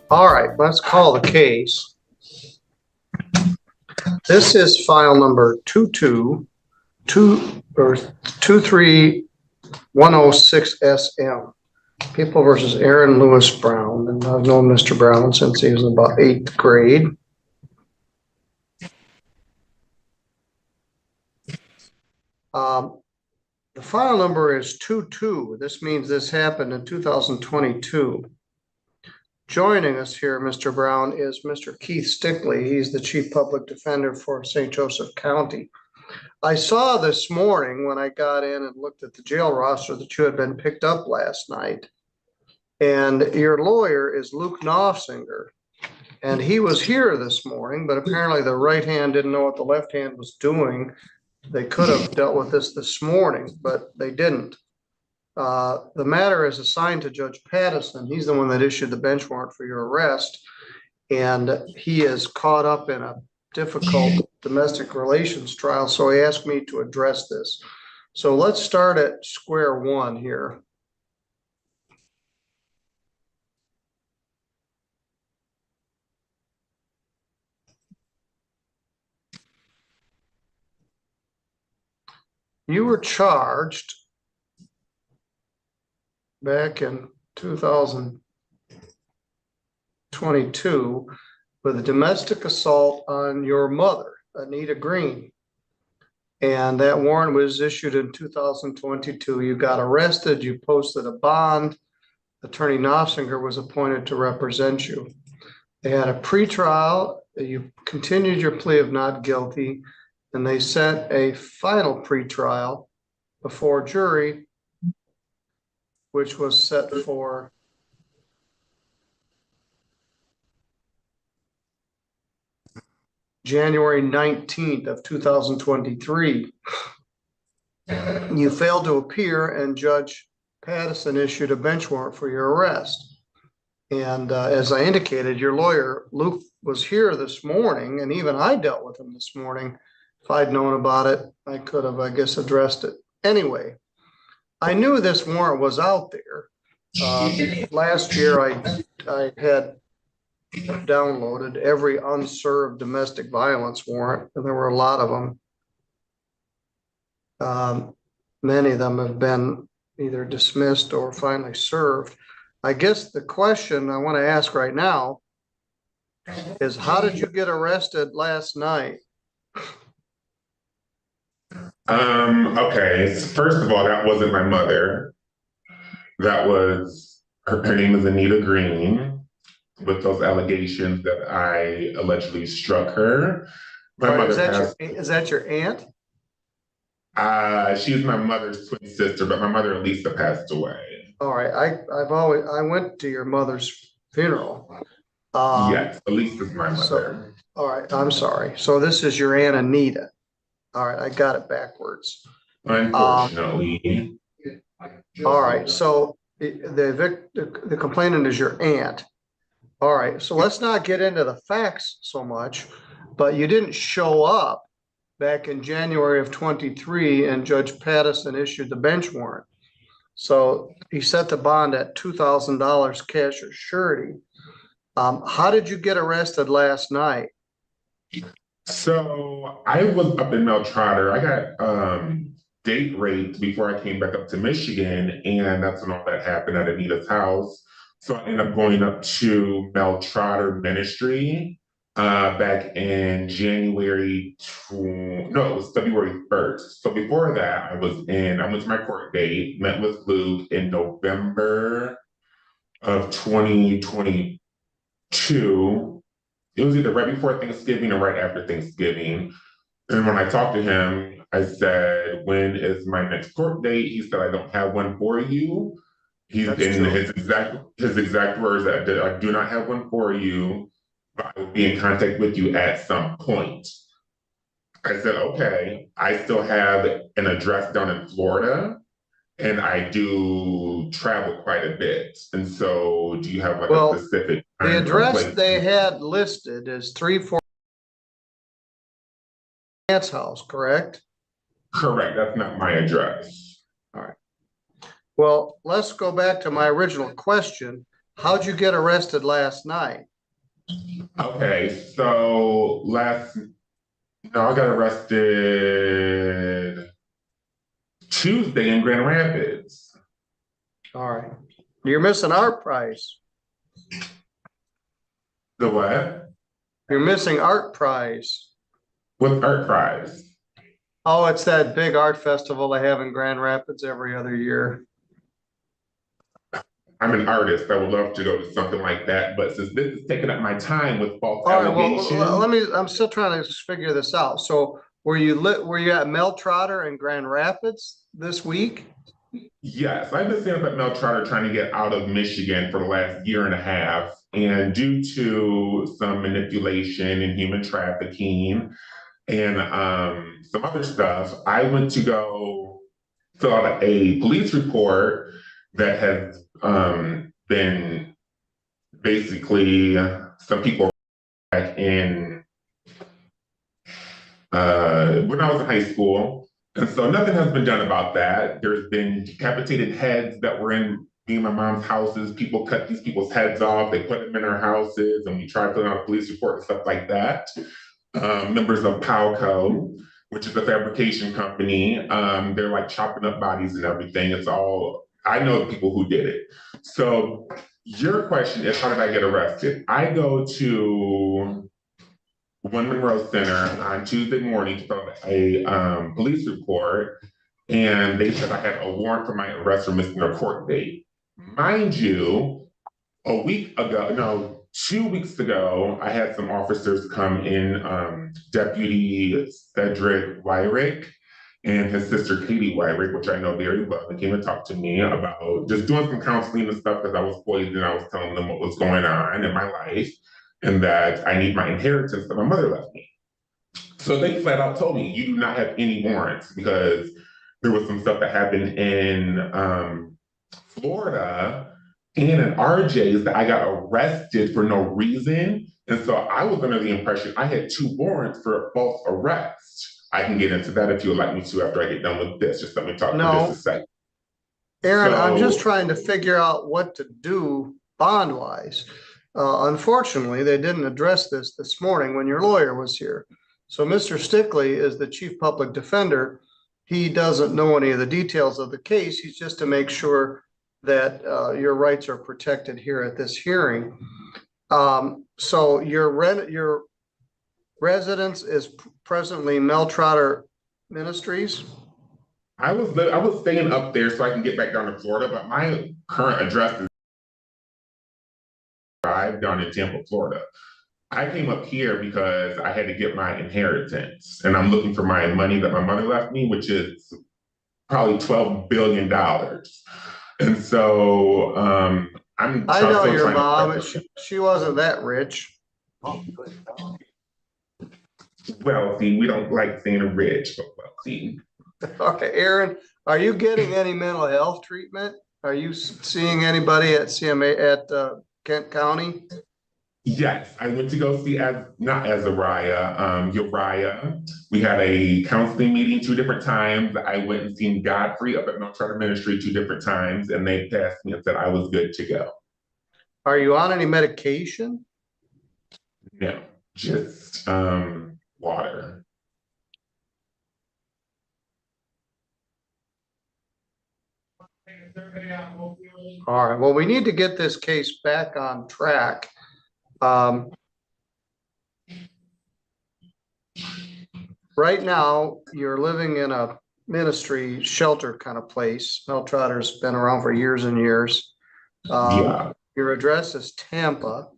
All right, let's call the case. This is file number 23106SM. People versus Aaron Lewis Brown. And I've known Mr. Brown since he was in about 8th grade. The file number is 22. This means this happened in 2022. Joining us here, Mr. Brown, is Mr. Keith Stickley. He's the Chief Public Defender for St. Joseph County. I saw this morning when I got in and looked at the jail roster that you had been picked up last night. And your lawyer is Luke Knopfsinger. And he was here this morning, but apparently the right hand didn't know what the left hand was doing. They could have dealt with this morning, but they didn't. The matter is assigned to Judge Pattison. He's the one that issued the bench warrant for your arrest. And he is caught up in a difficult domestic relations trial. So he asked me to address this. So let's start at square one here. You were charged back in 2022 with a domestic assault on your mother, Anita Green. And that warrant was issued in 2022. You got arrested, you posted a bond. Attorney Knopfsinger was appointed to represent you. They had a pretrial, you continued your plea of not guilty, and they set a final pretrial before jury, which was set for January 19th of 2023. You failed to appear, and Judge Pattison issued a bench warrant for your arrest. And as I indicated, your lawyer, Luke, was here this morning, and even I dealt with him this morning. If I'd known about it, I could have, I guess, addressed it. Anyway, I knew this warrant was out there. Last year, I had downloaded every unserved domestic violence warrant, and there were a lot of them. Many of them have been either dismissed or finally served. I guess the question I want to ask right now is, how did you get arrested last night? Okay. First of all, that wasn't my mother. That was her name is Anita Green, with those allegations that I allegedly struck her. My Right, mother is that your aunt? She's my mother's twin sister, but my mother Lisa passed away. All right, I went to your mother's funeral. Yes, Lisa's my mother. All right, I'm sorry. So this is your aunt Anita. All right, I got it backwards. Unfortunately. All right, so the complainant is your aunt. All right, so let's not get into the facts so much, but you didn't show up back in January of 23, and Judge Pattison issued the bench warrant. So he set the bond at $2,000 cash or surety. How did you get arrested last night? So I was up in Mel Trotter. I got date raped before I came back up to Michigan, and that's when all that happened at Anita's house. So I ended up going up to Mel Trotter Ministry back in no, it was February 1st. So before that, I went to my court date, met with Luke in November of 2022. It was either right before Thanksgiving or right after Thanksgiving. And when I talked to him, I said, "When is my next court date?" He said, "I don't have one for you." He's in his exact words that I do not have one for you, but I will be in contact with you at some point. I said, "Okay." I still have an address down in Florida, and I do travel quite a bit. And so, do you have like a specific the address they had listed is 34 aunt's house, correct? Correct. That's not my address. All right. Well, let's go back to my original question. How'd you get arrested last night? Okay, so I got arrested Tuesday in Grand Rapids. All right. You're missing art prize. The what? You're missing art prize. With Art Prize. Oh, it's that big art festival they have in Grand Rapids every other year. I'm an artist. I would love to go to something like that, but since this is taking up my time with false All right, well, allegations, I'm still trying to figure this out. So were you at Mel Trotter in Grand Rapids this week? yes, I've been staying up at Mel Trotter trying to get out of Michigan for the last year and a half. And due to some manipulation and human trafficking and some other stuff, I went to go fill out a police report that has been basically some people back in when I was in high school. And so nothing has been done about that. There's been decapitated heads that were in me and my mom's houses. People cut these people's heads off. They put them in our houses, and we tried filling out a police report and stuff like that. Members of Palco, which is a fabrication company, they're like chopping up bodies and everything. It's all, I know the people who did it. So your question is, how did I get arrested? I go to One Monroe Center on Tuesday morning to fill out a police report, and they said I had a warrant for my arrest for missing a court date. Mind you, a week ago, no, 2 weeks ago, I had some officers come in, Deputy Cedric Wyrick and his sister Katie Wyrick, which I know very well. They came and talked to me about just doing some counseling and stuff because I was poisoned. I was telling them what was going on in my life and that I need my inheritance that my mother left me. So they flat out told me, you do not have any warrants because there was some stuff that happened in Florida and in RJ's that I got arrested for no reason. And so I was under the impression I had 2 warrants for false arrest. I can get into that if you would like me to after I get done with this. Just let me talk for just a second. Aaron, I'm just trying to figure out what to do bond wise. Unfortunately, they didn't address this morning when your lawyer was here. So Mr. Stickley is the chief public defender. He doesn't know any of the details of the case. He's just to make sure that your rights are protected here at this hearing. So your residence is presently Mel Trotter Ministries. I was staying up there so I can get back down to Florida, but my current address is down in Tampa, Florida. I came up here because I had to get my inheritance, and I'm looking for my money that my mother left me, which is probably $12 billion. And so I know your mom. She wasn't that rich. Wealthy. We don't like saying rich, but wealthy. Okay, Aaron, are you getting any mental health treatment? Are you seeing anybody at CMA at Kent County? Yes, I went to go see not Azariah, Uriah. We had a counseling meeting 2 different times. I went and seen Godfrey up at Mount Charter Ministry 2 different times, and they passed me and said I was good to go. Are you on any medication? No, just water. All right, well, we need to get this case back on track. Right now, you're living in a ministry shelter kind of place. Mel Trotter's been around for years and years. Yeah. Your address is Tampa.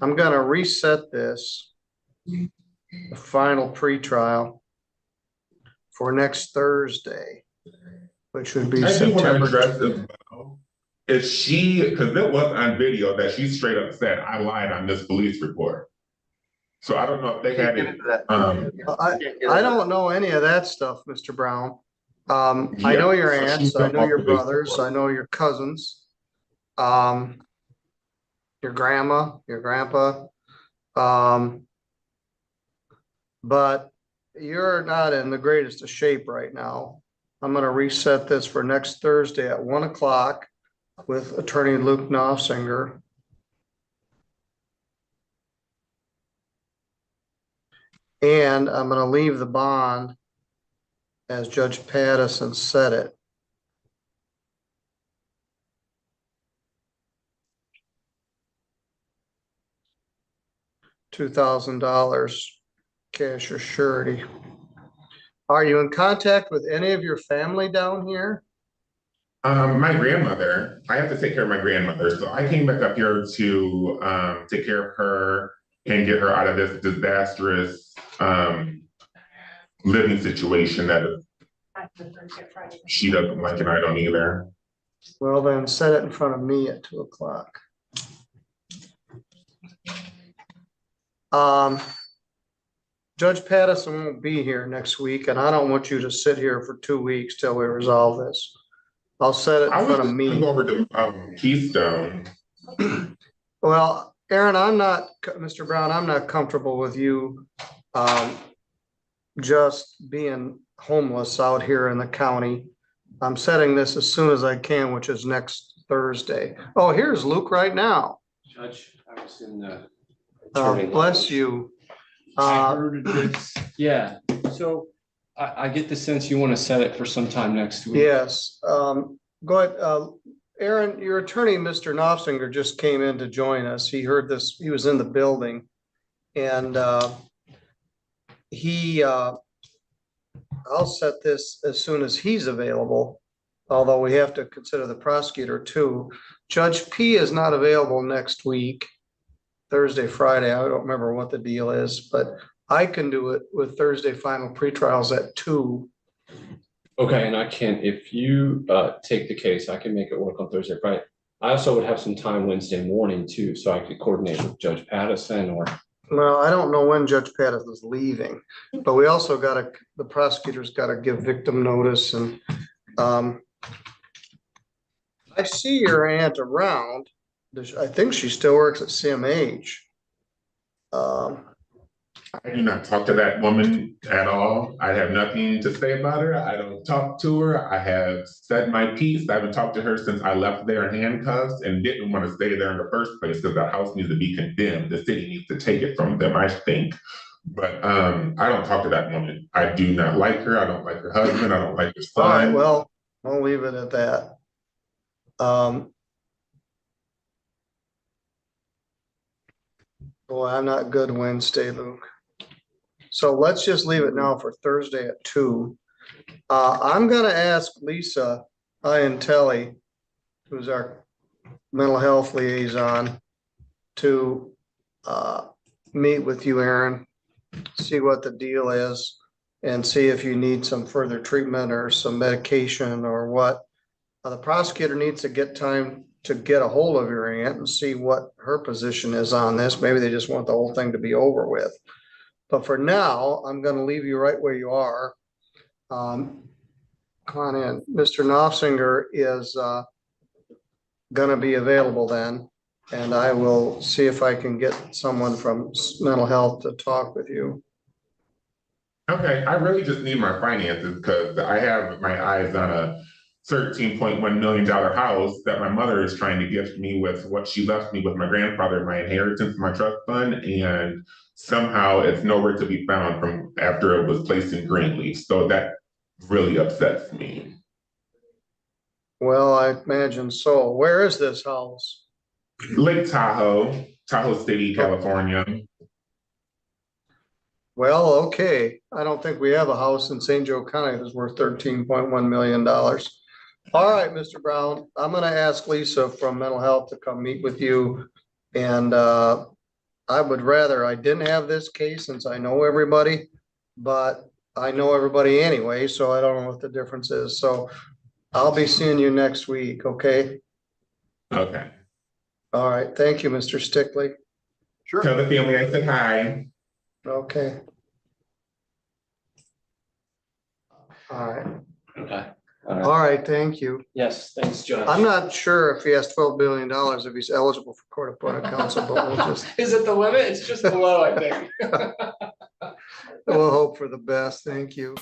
I'm gonna reset this, the final pretrial for next Thursday, which would be September. Is she, because it was on video that she straight up said, I lied on this police report. So I don't know if they had it. I don't know any of that stuff, Mr. Brown. I know your aunts, I know your brothers, I know your cousins, your grandma, your grandpa. But you're not in the greatest of shape right now. I'm gonna reset this for next Thursday at 1 o'clock. with Attorney Luke Knopfinger. And I'm gonna leave the bond as Judge Pattison said it. $2,000 cash or surety. Are you in contact with any of your family down here? My grandmother, I have to take care of my grandmother. So I came back up here to take care of her and get her out of this disastrous living situation that she doesn't like and I don't either. Well, then set it in front of me at 2 o'clock. Judge Pattison won't be here next week, and I don't want you to sit here for 2 weeks till we resolve this. I'll set it I in was front of just me. gonna go over to Keystone. Well, Aaron, Mr. Brown, I'm not comfortable with you just being homeless out here in the county. I'm setting this as soon as I can, which is next Thursday. Oh, here's Luke right now. Judge, I was in the. attorney Bless lounge. you. I heard this, yeah, so I get the sense you want to set it for sometime next week. Yes, go ahead. Aaron, your attorney, Mr. Knopfinger, just came in to join us. He heard this, he was in the building. And I'll set this as soon as he's available, although we have to consider the prosecutor too. Judge P is not available next week, Thursday, Friday. I don't remember what the deal is, but I can do it with Thursday final pretrials at 2. Okay, and I can, if you take the case, I can make it work on Thursday, Friday. I also would have some time Wednesday morning too, so I could coordinate with Judge Pattison or. Well, I don't know when Judge Pattis is leaving, but we also the prosecutor's gotta give victim notice and, I see your aunt around. I think she still works at CMH. I do not talk to that woman at all. I have nothing to say about her. I don't talk to her. I have said my piece. I haven't talked to her since I left there in handcuffs and didn't want to stay there in the first place because that house needs to be condemned. The city needs to take it from them, I think. But I don't talk to that woman. I do not like her. I don't like her husband. I don't like her son. All right, well, I'll leave it at that. Boy, I'm not good Wednesday, Luke. So let's just leave it now for Thursday at 2. I'm gonna ask Lisa Iantelli, who's our mental health liaison, to meet with you, Aaron, see what the deal is, and see if you need some further treatment or some medication or what. The prosecutor needs to get time to get a hold of your aunt and see what her position is on this. Maybe they just want the whole thing to be over with. But for now, I'm gonna leave you right where you are. Come on in. Mr. Knopfinger is gonna be available then, and I will see if I can get someone from mental health to talk with you. Okay, I really just need my finances because I have my eyes on a $13.1 million house that my mother is trying to gift me with what she left me with my grandfather, my inheritance, my trust fund, and somehow it's nowhere to be found from after it was placed in Greenleaf. So that really upsets me. Well, I imagine so. Where is this house? Lake Tahoe, Tahoe City, California. Well, okay. I don't think we have a house in St. Joe County that's worth $13.1 million. All right, Mr. Brown, I'm gonna ask Lisa from mental health to come meet with you. And I would rather I didn't have this case since I know everybody, but I know everybody anyway, so I don't know what the difference is. So I'll be seeing you next week, okay? Okay. All right, thank you, Mr. Stickley. Sure. Tell the family I said hi. Okay. All right. Okay. All right, thank you. Yes, thanks, Judge. I'm not sure if he has $12 billion, if he's eligible for court-appointed counsel, but we'll just, Is it the limit? It's just below, I think. we'll hope for the best. Thank you.